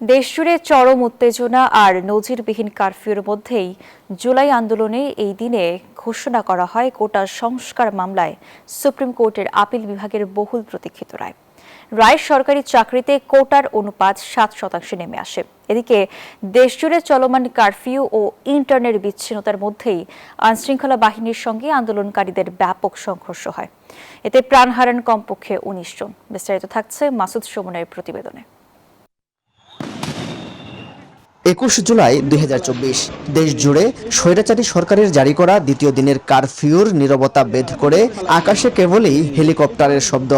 দেশজুড়ে চরম উত্তেজনা আর নজিরবিহীন কারফিউর মধ্যেই জুলাই আন্দোলনে এই দিনে ঘোষণা করা হয় কোটা সংস্কার মামলায় সুপ্রিম কোর্টের আপিল বিভাগের বহুল প্রতীক্ষিত রায়। রায় সরকারি চাকরিতে কোটার অনুপাত 7% নেমে আসে। এদিকে দেশজুড়ে চলমান কারফিউ ও ইন্টারনেট বিচ্ছিন্নতার মধ্যেই আইনশৃঙ্খলা বাহিনীর সঙ্গে আন্দোলনকারীদের ব্যাপক সংঘর্ষ হয়। এতে প্রাণ হারান কমপক্ষে 19 জন। বিস্তারিত থাকছে মাসুদ সুমনের প্রতিবেদনে। 21 জুলাই 2024 দেশ জুড়ে স্বৈরাচারী সরকারের জারি করা দ্বিতীয় দিনের কারফিউর নীরবতা ভেদ করে আকাশে কেবলই হেলিকপ্টারের শব্দ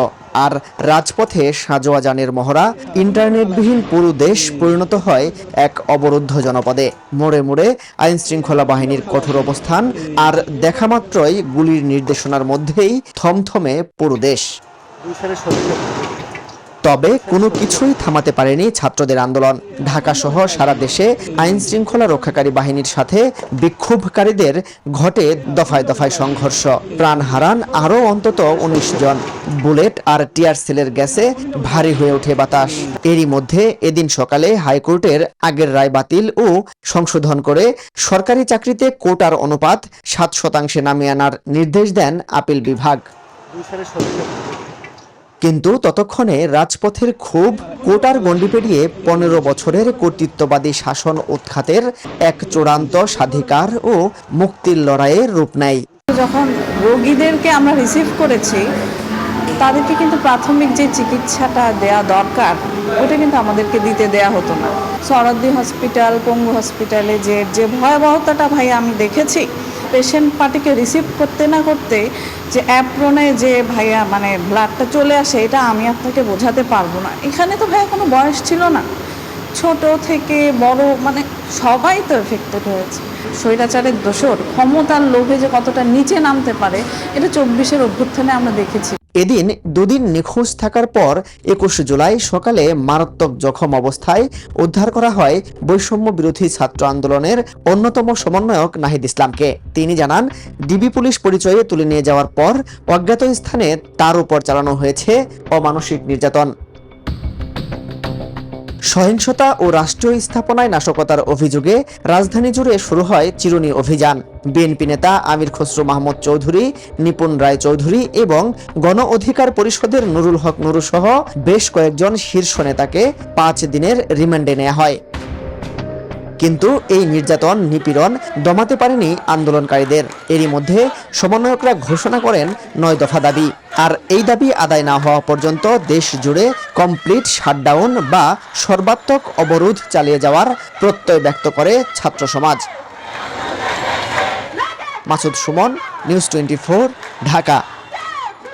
আর রাজপথে সাজোয়া যানের মহড়া। ইন্টারনেটবিহীন পুরো দেশ পরিণত হয় এক অবরুদ্ধ জনপদে। মোড়ে মোড়ে আইন শৃঙ্খলা বাহিনীর কঠোর অবস্থান আর দেখামাত্রই গুলির নির্দেশনার মধ্যেই থমথমে পুরো দেশ। তবে কোনো কিছুই থামাতে পারেনি ছাত্রদের আন্দোলন। ঢাকা সহ সারা দেশে আইন শৃঙ্খলা রক্ষাকারী বাহিনীর সাথে বিক্ষোভকারীদের ঘটে দফায় দফায় সংঘর্ষ। প্রাণ হারান আরও অন্তত 19 জন। বুলেট আর টিয়ার সেলের গ্যাসে ভারী হয়ে ওঠে বাতাস। এরই মধ্যে এদিন সকালে হাইকোর্টের আগের রায় বাতিল ও সংশোধন করে সরকারি চাকরিতে কোটার অনুপাত 7% নামিয়ে আনার নির্দেশ দেন আপিল বিভাগ। কিন্তু ততক্ষণে রাজপথের ক্ষোভ কোটার গণ্ডি পেরিয়ে 15 বছরের কর্তৃত্ববাদী শাসন উৎখাতের এক চূড়ান্ত স্বাধিকার ও মুক্তির লড়াইয়ের রূপ নেয়। যখন রোগীদেরকে আমরা রিসিভ করেছি, তাদেরকে কিন্তু প্রাথমিক যে চিকিৎসাটা দেয়া দরকার ওটা কিন্তু আমাদেরকে দিতে দেয়া হতো না। সরদ্দি হসপিটাল, পঙ্গু হসপিটালে যে ভয়াবহতাটা ভাই আমি দেখেছি, পেশেন্ট পার্টিকে রিসিভ করতে না করতে যে অ্যাপ্রনে যে ভাইয়া মানে ব্লাডটা চলে আসে, এটা আমি আপনাকে বোঝাতে পারবো না। এখানে তো ভাইয়া কোনো বয়স ছিল না, ছোট থেকে বড় মানে সবাই তো এফেক্টেড হয়েছে। স্বৈরাচারের দোসর ক্ষমতার লোভে যে কতটা নিচে নামতে পারে, এটা 24-এর অভ্যুত্থানে আমরা দেখেছি। এদিন দুদিন নিখোঁজ থাকার পর 21 জুলাই সকালে মারাত্মক জখম অবস্থায় উদ্ধার করা হয় বৈষম্য বিরোধী ছাত্র আন্দোলনের অন্যতম সমন্বয়ক নাহিদ ইসলামকে। তিনি জানান, ডিবি পুলিশ পরিচয়ে তুলে নিয়ে যাওয়ার পর অজ্ঞাত স্থানে তার উপর চালানো হয়েছে অমানসিক নির্যাতন। সহিংসতা ও রাষ্ট্রীয় স্থাপনায় নাশকতার অভিযোগে রাজধানী জুড়ে শুরু হয় চিরুনি অভিযান। বিএনপি নেতা আমির খসরু মাহমুদ চৌধুরী, নিপুণ রায় চৌধুরী এবং গণ অধিকার পরিষদের নুরুল হক নুরু সহ বেশ কয়েকজন শীর্ষ নেতাকে 5 দিনের রিমান্ডে নেওয়া হয়। কিন্তু এই নির্যাতন নিপীড়ন দমাতে পারেনি আন্দোলনকারীদের। এরই মধ্যে সমন্বয়করা ঘোষণা করেন 9 দফা দাবি। আর এই দাবি আদায় না হওয়া পর্যন্ত দেশ জুড়ে কমপ্লিট শাটডাউন বা সর্বাত্মক অবরোধ চালিয়ে যাওয়ার প্রত্যয় ব্যক্ত করে ছাত্র সমাজ। মাসুদ সুমন, নিউজ 24, ঢাকা।